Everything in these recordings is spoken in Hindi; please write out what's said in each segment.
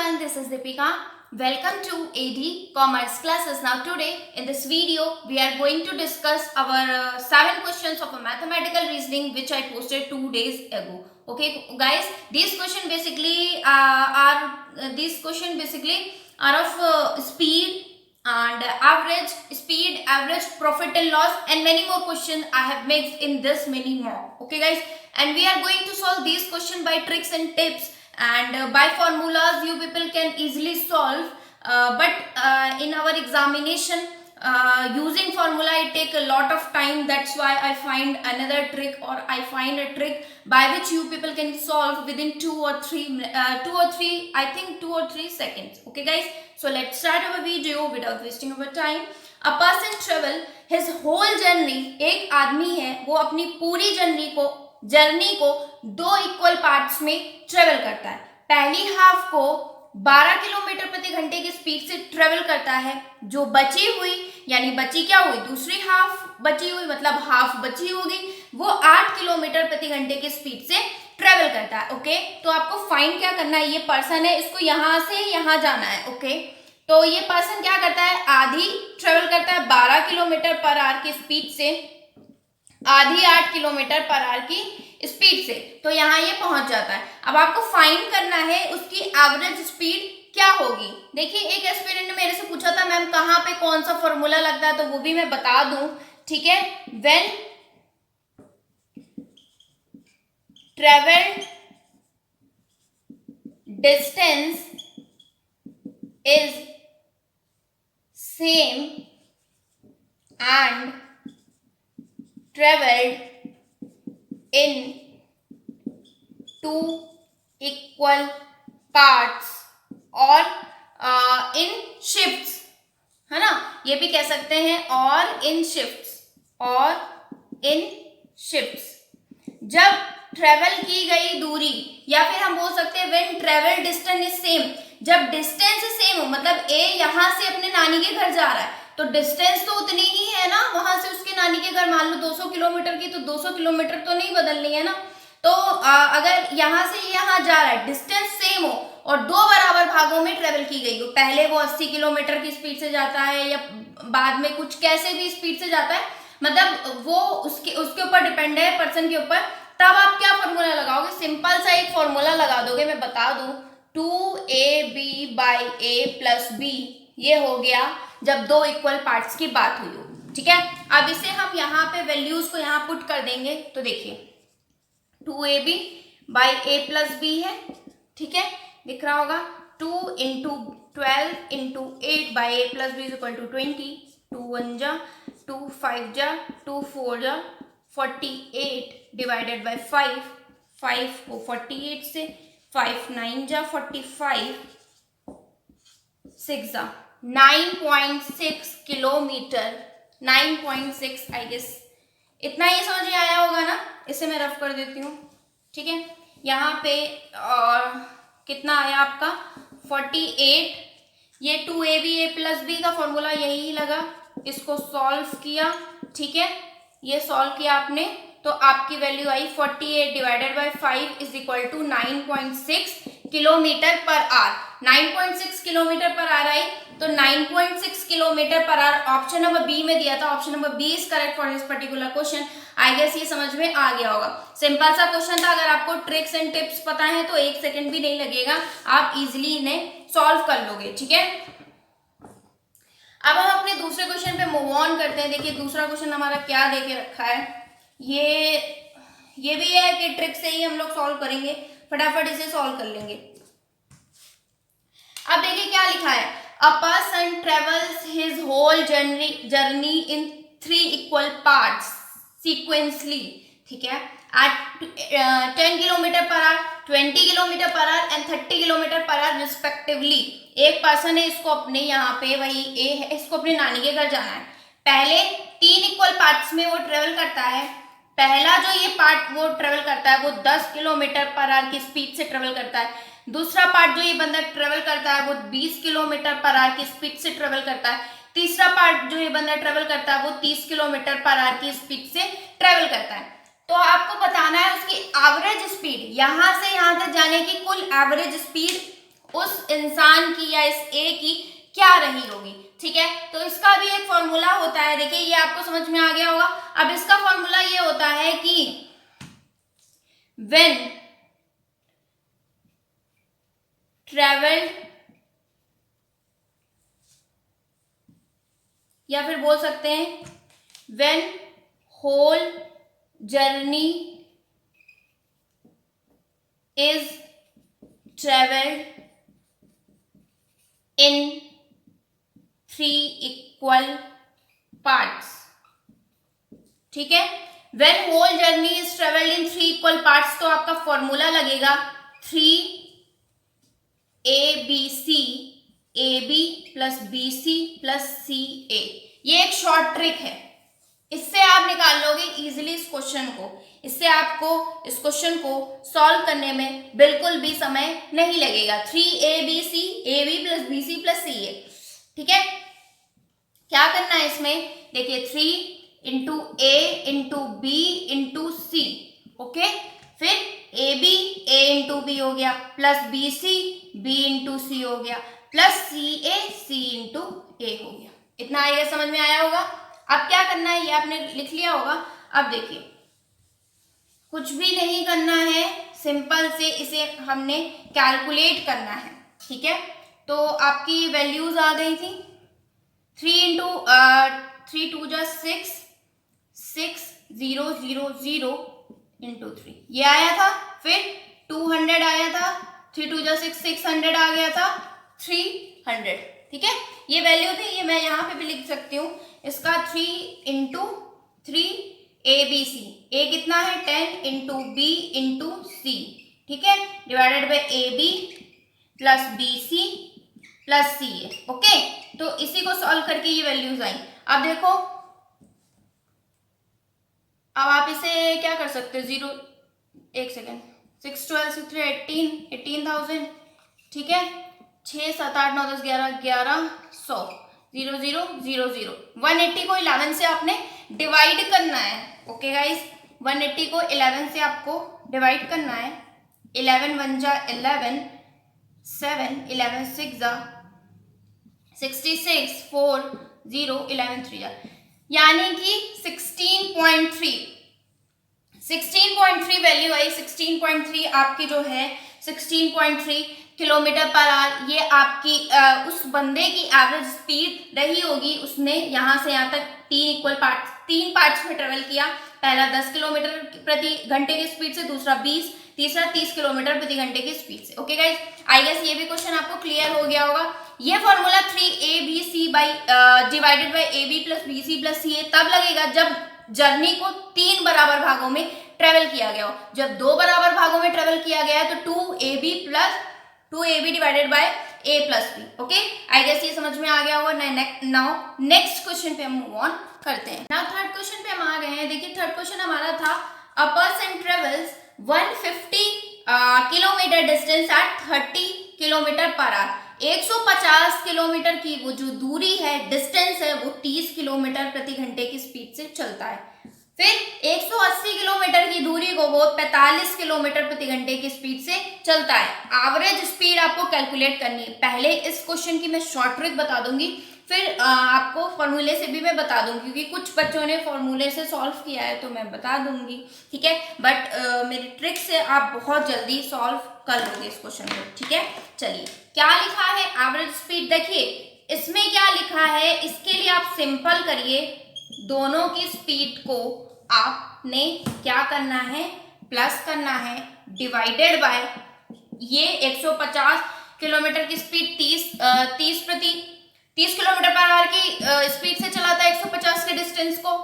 everyone, this is Deepika. Welcome to AD Commerce classes. Now today in this video we are going to discuss our 7 questions of a mathematical reasoning which I posted 2 days ago. Okay guys, these questions basically are of speed and average speed, average profit and loss, and many more questions I have mixed in this mini mock. Okay guys, and we are going to solve these questions by tricks and tips, and by formulas you people can easily solve, but in our examination using formula it take a lot of time. That's why I find another trick, or I find a trick by which you people can solve within 2 or 3 seconds. Okay guys, so let's start our video without wasting our time. A person travel his whole journey, एक आदमी है वो अपनी पूरी जर्नी को 2 इक्वल पार्ट्स में ट्रेवल करता है। पहली हाफ को 12 किलोमीटर प्रति घंटे की स्पीड से ट्रेवल करता है। जो बची हुई, यानी बची क्या हुई, दूसरी हाफ बची हुई, मतलब हाफ बची होगी, वो 8 किलोमीटर प्रति घंटे की स्पीड से ट्रेवल करता है। ओके, तो आपको फाइंड क्या करना है, ये पर्सन है, इसको यहां से यहां जाना है। ओके, तो ये पर्सन क्या करता है, आधी ट्रेवल करता है 12 किलोमीटर पर आवर की स्पीड से, आधी 8 किलोमीटर पर आवर की स्पीड से, तो यहाँ ये पहुंच जाता है। अब आपको फाइंड करना है उसकी एवरेज स्पीड क्या होगी। देखिए, एक एस्पिरेंट ने मेरे से पूछा था मैम कहाँ पे कौन सा फॉर्मूला लगता है, तो वो भी मैं बता दूं। ठीक है, when travelled distance is same and traveled in 2 equal parts और in shifts, है ना, ये भी कह सकते हैं, और in shifts। जब ट्रेवल की गई दूरी, या फिर हम बोल सकते हैं when travel distance is same, जब डिस्टेंस सेम हो, मतलब ए यहां से अपने नानी के घर जा रहा है तो डिस्टेंस तो उतनी ही है ना, वहां से उसके नानी के घर मान लो 200 किलोमीटर की, तो 200 किलोमीटर तो नहीं बदलनी है ना। तो अगर यहां से यहां जा रहा है, डिस्टेंस सेम हो और 2 बराबर भागों में ट्रेवल की गई हो, पहले वो 80 किलोमीटर की स्पीड से जाता है या बाद में कुछ कैसे भी स्पीड से जाता है, मतलब वो उसके ऊपर डिपेंड है, पर्सन के ऊपर, तब आप क्या फॉर्मूला लगाओगे, सिंपल सा एक फॉर्मूला लगा दोगे। मैं बता दूं, 2ab/a+b, ये हो गया जब 2 इक्वल पार्ट्स की बात हुई हो। ठीक है, अब इसे हम यहाँ पे वैल्यूज को यहाँ पुट कर देंगे, तो देखिए 2ab/a+b है। ठीक है, दिख रहा होगा, 2 × 12 × 8/a+b = 20, 2 1 जा 2, 5 जा 2, 4 जा 48 डिवाइडेड बाय 5, 5 को 48 से, 5 9 जा 45, 6 जा 9.6 किलोमीटर, 9.6 आई गेस इतना ही समझ में आया होगा ना। इसे मैं रफ कर देती हूँ। ठीक है, यहाँ पे कितना आया आपका 48, ये 2ab/a+b का फॉर्मूला यही लगा, इसको सॉल्व किया। ठीक है, ये सॉल्व किया आपने, तो आपकी वैल्यू आई 48 divided by 5 = 9.6 kilometre per hour. 9.6 kilometre per hour आई, तो 9.6 kilometre per our option number B में दिया था। Option number B is correct for this particular question. I guess ये समझ में आ गया होगा, सिंपल सा क्वेश्चन था। अगर आपको ट्रिक्स एंड टिप्स पता है तो 1 सेकंड भी नहीं लगेगा, आप इजिली इन्हें सॉल्व कर लोगे। ठीक है, अब हम अपने दूसरे क्वेश्चन पे मूव ऑन करते हैं। देखिए दूसरा क्वेश्चन हमारा क्या देके रखा है, ये भी है कि ट्रिक से ही हम लोग सॉल्व करेंगे, फटाफट इसे सॉल्व कर लेंगे। अब देखिए क्या लिखा है, a person travels his whole journey in 3 equal parts sequentially. ठीक है, at 10 kilometre per hour, 20 kilometre per hour and 30 kilometre per hour respectively. एक पर्सन है, इसको अपने यहाँ पे, वही ए है, इसको अपने नानी के घर जाना है। पहले 3 इक्वल पार्ट्स में वो ट्रेवल करता है। पहला जो ये पार्ट वो ट्रेवल करता है वो 10 किलोमीटर पर आवर की स्पीड से ट्रेवल करता है। दूसरा पार्ट जो ये बंदा ट्रेवल करता है वो 20 किलोमीटर पर आवर की स्पीड से ट्रेवल करता है। तीसरा पार्ट जो ये बंदा ट्रेवल करता है वो 30 किलोमीटर पर आवर की स्पीड से ट्रेवल करता है। तो आपको बताना है उसकी एवरेज स्पीड, यहां से यहां तक जाने की कुल एवरेज स्पीड उस इंसान की या इस ए की क्या रही होगी। ठीक है, तो इसका भी एक फॉर्मूला होता है, देखिए ये आपको समझ में आ गया होगा। अब इसका फॉर्मूला ये होता है कि व्हेन ट्रेवल्ड, या फिर बोल सकते हैं when whole journey is travelled in 3 equal parts. ठीक है, when whole journey is travelled in 3 equal parts, तो आपका फॉर्मूला लगेगा 3ABC AB plus BC plus CA। ये एक शॉर्ट ट्रिक है, इससे आप निकाल लोगे इजीली इस क्वेश्चन को। इससे आपको इस क्वेश्चन को सॉल्व करने में बिल्कुल भी समय नहीं लगेगा। 3ABC AB plus BC plus CA। ठीक है, क्या करना है इसमें, देखिए 3 into A into B into C। Okay, फिर AB A इंटू B हो गया plus BC B into C हो गया plus CA C into A हो गया। इतना आइए समझ में आया होगा। अब क्या करना है, ये आपने लिख लिया होगा। अब देखिए कुछ भी नहीं करना है, सिंपल से इसे हमने कैलकुलेट करना है। ठीक है, तो आपकी वैल्यूज आ गई थी 3 इंटू 3 2 जा 6 6 0 0 0 इंटू 3 ये आया था। फिर 200 आया था, 3 2 जा 6 600 आ गया था 300। ठीक है, ये वैल्यू थी, ये मैं यहाँ पे भी लिख सकती हूँ। इसका 3 इंटू 3 ABC, A कितना है 10 इंटू B इंटू C। ठीक है, divided by AB plus BC plus CA। Okay, तो इसी को सॉल्व करके ये वैल्यूज आई। अब देखो, अब आप इसे क्या कर सकते हो, 0 एक सेकेंड 6 12 6 3 18 18,000। ठीक है, 6 7 8 9 10 11 1100 0 0 0 0 180 को 11 से आपने डिवाइड करना है। ओके गाइस, 180 को 11 से आपको डिवाइड करना है। 11 1 जा 11 7 11 6 जा 66 4 0 11 3 जा, यानी कि 16.3 वैल्यू आई। 16.3 आपकी जो है 16.3 किलोमीटर पर आवर, ये आपकी उस बंदे की एवरेज स्पीड रही होगी। उसने यहाँ से यहाँ तक 3 पार्ट्स में ट्रेवल किया। पहला 10 किलोमीटर प्रति घंटे की स्पीड से, दूसरा 20, तीसरा 30 किलोमीटर प्रति घंटे की स्पीड से। ओके गाइज, आई गेस ये भी क्वेश्चन आपको क्लियर हो गया होगा। ये formula 3ABC divided by AB plus BC plus CA तब लगेगा जब जर्नी को 3 बराबर भागों में ट्रेवल किया गया हो। जब 2 बराबर भागों में ट्रेवल किया गया है तो 2AB divided by A plus B। Okay, I guess ये समझ में आ गया होगा। नाउ नेक्स्ट क्वेश्चन पे हम मूव ऑन करते हैं। नाउ थर्ड क्वेश्चन पे हम आ गए हैं। देखिए थर्ड क्वेश्चन हमारा था, a person travels 150 kilometre distance at 30 kilometre per hour. 150 kilometre की वो जो दूरी है, डिस्टेंस है, वो 30 किलोमीटर प्रति घंटे की स्पीड से चलता है। फिर 180 किलोमीटर की दूरी को वो 45 किलोमीटर प्रति घंटे की स्पीड से चलता है। एवरेज स्पीड आपको कैलकुलेट करनी है। पहले इस क्वेश्चन की मैं शॉर्ट ट्रिक बता दूंगी, फिर आपको फॉर्मूले से भी मैं बता दूंगी, क्योंकि कुछ बच्चों ने फॉर्मूले से सॉल्व किया है तो मैं बता दूंगी। ठीक है, बट मेरी ट्रिक से आप बहुत जल्दी सॉल्व कर लोगे इस क्वेश्चन को। ठीक है, चलिए क्या लिखा है एवरेज स्पीड, देखिए इसमें क्या लिखा है। इसके लिए आप सिंपल करिए, दोनों की स्पीड को आपने क्या करना है, प्लस करना है, डिवाइडेड बाय ये 150 किलोमीटर की स्पीड 30 किलोमीटर पर आवर की स्पीड से चलाता है 150 के डिस्टेंस को।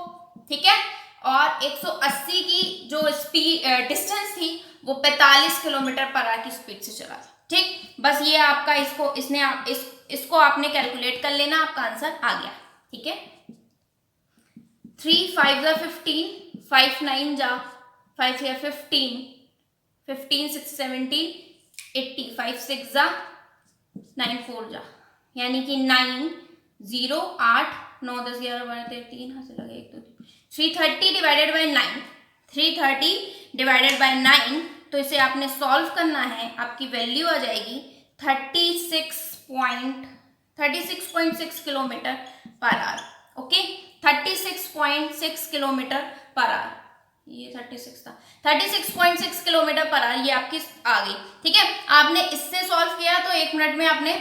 ठीक है, और 180 की जो स्पीड डिस्टेंस थी वो 45 किलोमीटर पर आवर की स्पीड से चला था। ठीक, बस ये आपका इसको आपने कैलकुलेट कर लेना, आपका आंसर आ गया। ठीक है, 3 5 जा 15, 5 9 जा 5 या 15, 15 6 17 80, 5 6 जा 9 4 जा, यानी कि 9 0 8 9 10 11 12 13 3 यहाँ से लगे 1 2 3 330 डिवाइडेड बाय 9, 330 डिवाइडेड बाय 9। तो इसे आपने सॉल्व करना है, आपकी वैल्यू आ जाएगी 36.6 kilometre per our. Okay, 36.6 kilometre per our, ये 36 था, 36.6 किलोमीटर पर आवर, ये आपकी आ गई। ठीक है, आपने इससे सॉल्व किया तो 1 मिनट में आपने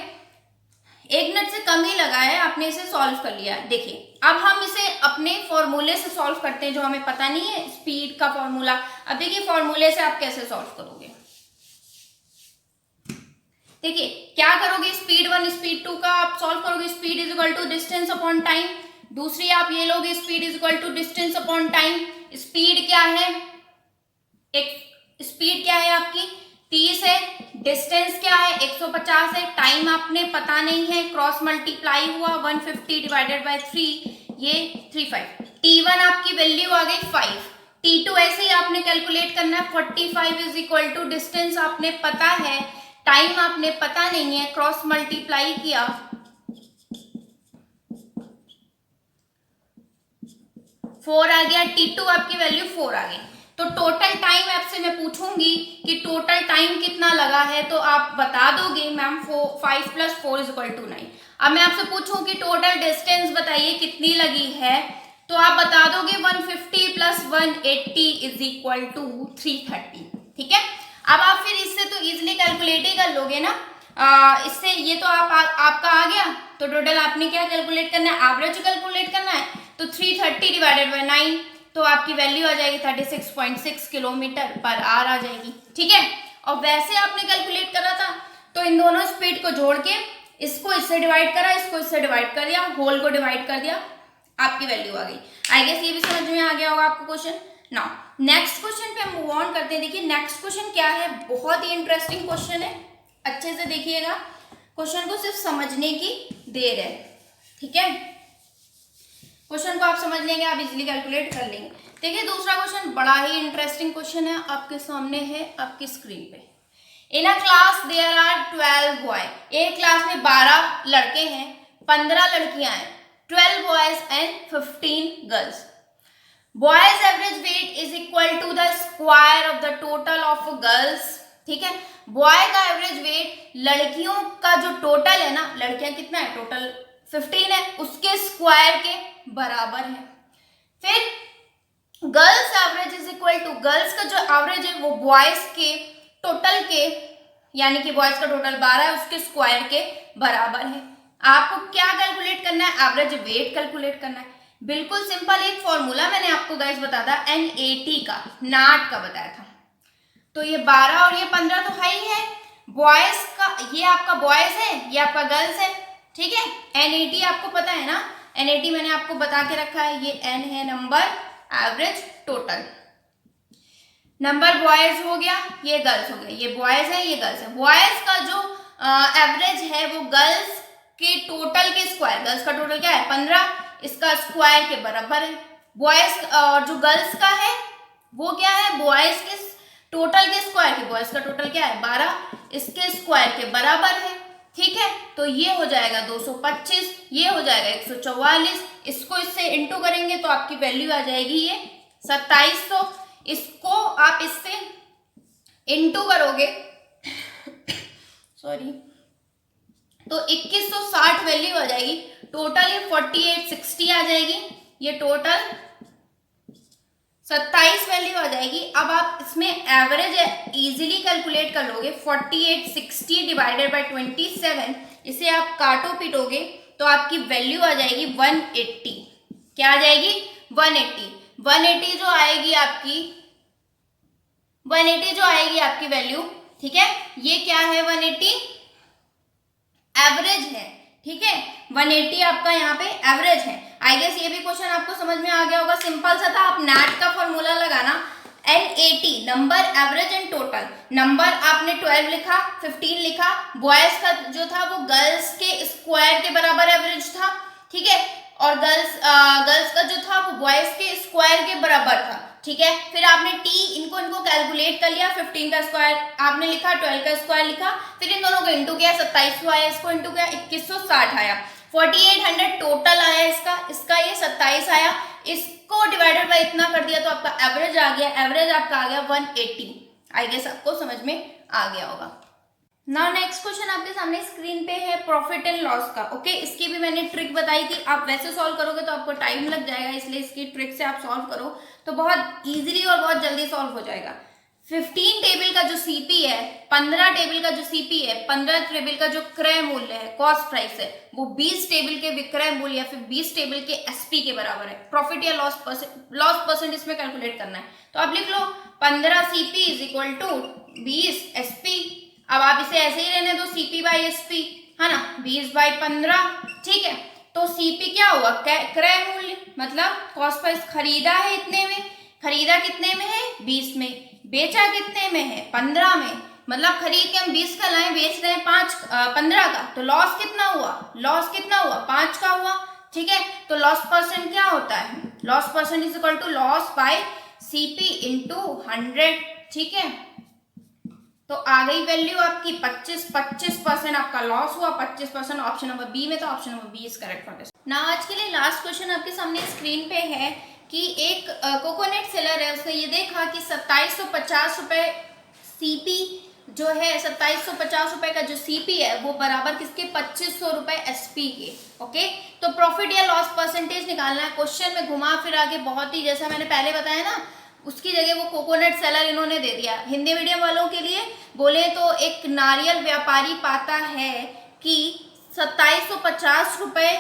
1 मिनट से कम ही लगा है, आपने इसे सॉल्व कर लिया। देखिए अब हम इसे अपने फॉर्मूले से सॉल्व करते हैं, जो हमें पता नहीं है स्पीड का फॉर्मूला। अब देखिए फॉर्मूले से आप कैसे सॉल्व करोगे। देखिए क्या करोगे, स्पीड 1 स्पीड 2 का आप सॉल्व करोगे, speed is equal to distance upon time. दूसरी आप ये लोगे, speed is equal to distance upon time. Speed क्या है, एक स्पीड क्या है आपकी 30 है, डिस्टेंस क्या है 150 है, टाइम आपने पता नहीं है, क्रॉस मल्टीप्लाई हुआ 150 डिवाइडेड बाय 3, ये 35। T1 आपकी वैल्यू आ गई 5, T2 ऐसे ही आपने कैलकुलेट करना है 45 इज इक्वल टू डिस्टेंस आपने पता है, टाइम आपने पता नहीं है, क्रॉस मल्टीप्लाई किया 4 आ गया, T2 आपकी वैल्यू 4 आ गई। तो टोटल टाइम आपसे मैं पूछूंगी कि टोटल टाइम कितना लगा है, तो आप बता दोगे मैम 5 + 4 = 9। अब मैं आपसे पूछूं कि टोटल डिस्टेंस बताइए कितनी लगी है, तो आप बता दोगे 150 + 180 = 330। ठीक है, अब आप फिर इससे तो इजिली कैलकुलेट ही कर लोगे ना, इससे ये तो आपका आ गया। तो टोटल आपने क्या कैलकुलेट करना है, एवरेज कैलकुलेट करना है। तो 330 डिवाइडेड बाय 9, तो आपकी वैल्यू आ जाएगी 36.6 किलोमीटर पर आवर आ जाएगी। ठीक है, और वैसे आपने कैलकुलेट करा था, तो इन दोनों स्पीड को जोड़ के इसको इससे डिवाइड करा, इसको इससे डिवाइड कर दिया, होल को डिवाइड कर दिया, आपकी वैल्यू आ गई। आई गेस ये भी समझ में आ गया होगा आपको क्वेश्चन। नाउ नेक्स्ट क्वेश्चन पे हम मूव ऑन करते हैं। देखिए नेक्स्ट क्वेश्चन क्या है, बहुत ही इंटरेस्टिंग क्वेश्चन है, अच्छे से देखिएगा, क्वेश्चन को सिर्फ समझने की देर है। ठीक है, क्वेश्चन को आप समझ लेंगे, आप इजीली कैलकुलेट कर लेंगे। देखिए दूसरा क्वेश्चन बड़ा ही इंटरेस्टिंग क्वेश्चन है, आपके सामने है आपकी स्क्रीन पे। In a class there are 12 boy, एक क्लास में 12 लड़के हैं, 15 लड़कियां हैं, 12 boys and 15 girls. Boys average weight is equal to the square of the total of girls. ठीक है, बॉय का एवरेज वेट लड़कियों का जो टोटल है ना, लड़कियां कितना है टोटल 15 है, उसके स्क्वायर के बराबर है। फिर girls average is equal to, girls का जो एवरेज है वो बॉयज के टोटल के, यानी कि बॉयज का टोटल 12 है, उसके स्क्वायर के बराबर है। आपको क्या कैलकुलेट करना है, एवरेज वेट कैलकुलेट करना है। बिल्कुल सिंपल, एक फॉर्मूला मैंने आपको गाइस बताया था NAT का, नाट का बताया था। तो ये 12 और ये 15 तो है ही है, बॉयज का, ये आपका बॉयज है, ये आपका गर्ल्स है। ठीक है, NAT आपको पता है ना, NAT मैंने आपको बता के रखा है, ये N है number, average total, number boys हो गया, ये गर्ल्स हो गया, ये बॉयज है ये गर्ल्स है। बॉयज का जो एवरेज है वो गर्ल्स के टोटल के स्क्वायर, गर्ल्स का टोटल क्या है 15, इसका स्क्वायर के बराबर है। बॉयज और जो गर्ल्स का है वो क्या है, बॉयज के टोटल के स्क्वायर के, बॉयज का टोटल क्या है 12, इसके स्क्वायर के बराबर है। ठीक है, तो ये हो जाएगा 225, ये हो जाएगा 144, इसको इससे इंटू करेंगे तो आपकी वैल्यू आ जाएगी ये 2700, इसको आप इससे इंटू करोगे सॉरी, तो 2160 वैल्यू आ जाएगी, टोटल ये 4860 आ जाएगी, ये टोटल 27 वैल्यू आ जाएगी। अब आप इसमें एवरेज इजीली कैलकुलेट कर लोगे, 4860 डिवाइडेड बाय 27, इसे आप काटो पीटोगे तो आपकी वैल्यू आ जाएगी 180। क्या आ जाएगी 180, 180 जो आएगी आपकी, 180 जो आएगी आपकी वैल्यू। ठीक है, ये क्या है 180 एवरेज है। ठीक है, 180 आपका यहाँ पे एवरेज है। आई गेस ये भी क्वेश्चन आपको समझ में आ गया होगा, सिंपल सा था। आप NAT का फॉर्मूला लगाना, NAT number average and total, number आपने 12 लिखा, 15 लिखा, बॉयज का जो था वो गर्ल्स के स्क्वायर के बराबर एवरेज था। ठीक है, और गर्ल्स का जो था वो बॉयज के स्क्वायर के बराबर था। ठीक है, फिर आपने T इनको कैलकुलेट कर लिया, 15 का स्क्वायर आपने लिखा, 12 का स्क्वायर लिखा, फिर इन दोनों को इंटू किया, 2700 आया, इसको इंटू किया 2160 आया, 4800 टोटल आया इसका ये 27 आया, इसको डिवाइडेड बाय इतना कर दिया तो आपका एवरेज आ गया, एवरेज आपका आ गया 180। आई गेस आपको समझ में आ गया होगा। नाउ नेक्स्ट क्वेश्चन आपके सामने स्क्रीन पे है प्रॉफिट एंड लॉस का। ओके, इसकी भी मैंने ट्रिक बताई थी, आप वैसे सॉल्व करोगे तो आपको टाइम लग जाएगा, इसलिए इसकी ट्रिक से आप सॉल्व करो तो बहुत इजीली और बहुत जल्दी सॉल्व हो जाएगा। 15 टेबल का जो सीपी है, 15 टेबल का जो सीपी है, 15 टेबल का जो क्रय मूल्य है, कॉस्ट प्राइस है, वो 20 टेबल के विक्रय मूल्य या फिर 20 टेबल के एसपी के बराबर है। प्रॉफिट या लॉस परसेंट इसमें कैलकुलेट करना है, तो आप लिख लो 15 CP is equal to 20 SP. अब आप इसे ऐसे ही रहने दो, सीपी बाई एसपी, है ना, 20/15, ठीक है। तो सीपी क्या हुआ, क्रय मूल्य, मतलब कॉस्ट प्राइस खरीदा है इतने में, खरीदा कितने में है 20 में, बेचा कितने में है 15 में, मतलब खरीद के हम 20 का लाए, बेच रहे हैं 15 का, तो लॉस कितना हुआ, लॉस कितना हुआ 5 का हुआ, ठीक है। तो लॉस परसेंट क्या होता है, loss percent is equal to loss by CP into 100, ठीक है। तो आ गई वैल्यू आपकी 25% आपका लॉस हुआ, 25% ऑप्शन नंबर बी में, तो option number B is correct for this. ना आज के लिए लास्ट क्वेश्चन आपके सामने स्क्रीन पे है कि एक कोकोनट सेलर है, उसने ये देखा कि 2750 रुपए सीपी जो है, 2750 रुपए का जो सीपी है वो बराबर किसके, 2500 रुपए एसपी के। ओके, तो प्रॉफिट या लॉस परसेंटेज निकालना है। क्वेश्चन में घुमा फिरा के बहुत ही, जैसा मैंने पहले बताया ना, उसकी जगह वो कोकोनट सेलर इन्होंने दे दिया। हिंदी मीडियम वालों के लिए बोले तो एक नारियल व्यापारी पाता है कि 2750 रुपए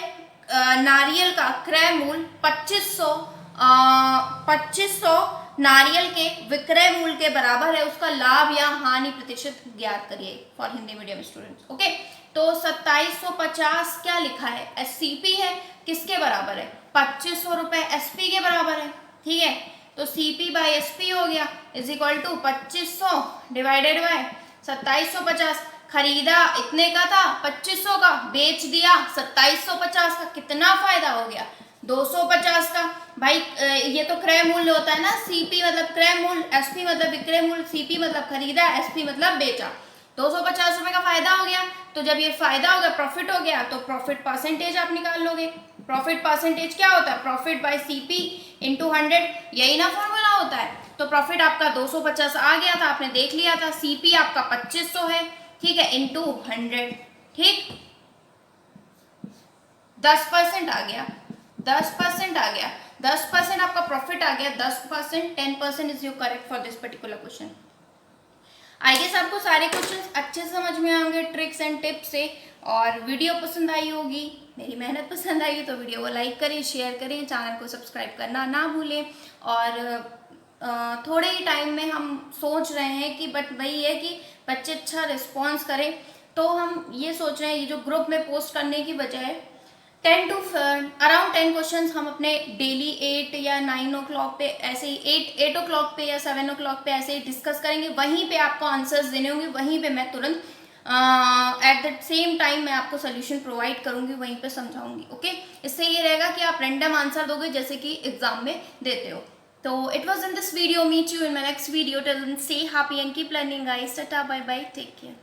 नारियल का क्रय मूल्य 2500 नारियल के विक्रय मूल्य के बराबर है, उसका लाभ या हानि प्रतिशत ज्ञात करिए for Hindi medium students. Okay, तो 2750 क्या लिखा है, एससीपी है, किसके बराबर है, 2500 रुपए एसपी के बराबर है, ठीक है। तो सीपी बाई एसपी हो गया is equal to 2500 divided by 2750, खरीदा इतने का था 2500 का, बेच दिया 2750 का, कितना फायदा हो गया 250 का। भाई ये तो क्रय मूल्य होता है ना, सीपी मतलब क्रय मूल्य, एसपी मतलब विक्रय मूल्य, सीपी मतलब खरीदा, एसपी मतलब बेचा, 250 रुपए का फायदा हो गया। तो जब ये फायदा हो गया, प्रॉफिट हो गया, तो प्रॉफिट परसेंटेज आप निकाल लोगे। प्रॉफिट परसेंटेज क्या होता है, प्रॉफिट बाय सीपी इंटू 100, यही ना फॉर्मूला होता है। तो प्रॉफिट आपका 250 आ गया था, आपने देख लिया था, सीपी आपका 2500 है, ठीक है, इंटू 100, ठीक, 10% आ गया, 10% आ गया, 10% आपका प्रॉफिट आ गया, 10%, 10% is your correct for this particular question. I guess आपको सारे क्वेश्चंस अच्छे से समझ में आएंगे ट्रिक्स एंड टिप्स से, और वीडियो पसंद आई होगी, मेरी मेहनत पसंद आई तो वीडियो को लाइक करें, शेयर करें, चैनल को सब्सक्राइब करना ना भूलें। और थोड़े ही टाइम में हम सोच रहे हैं कि बट वही है कि बच्चे अच्छा रिस्पॉन्स करें, तो हम ये सोच रहे हैं ये जो ग्रुप में पोस्ट करने की बजाय 10 to अराउंड 10 क्वेश्चंस हम अपने डेली 8 या 9 ओ क्लॉक पे ऐसे ही 8 ओ क्लॉक पे या 7 ओ क्लॉक पे ऐसे ही डिस्कस करेंगे, वहीं पे आपको आंसर्स देने होंगे, वहीं पे मैं तुरंत एट द सेम टाइम मैं आपको सोल्यूशन प्रोवाइड करूंगी, वहीं पे समझाऊंगी। ओके, इससे ये रहेगा कि आप रैंडम आंसर दोगे जैसे कि एग्जाम में देते हो। तो it was in this video, meet you in my next video, till then stay happy and keep learning guys, tata bye bye, take care.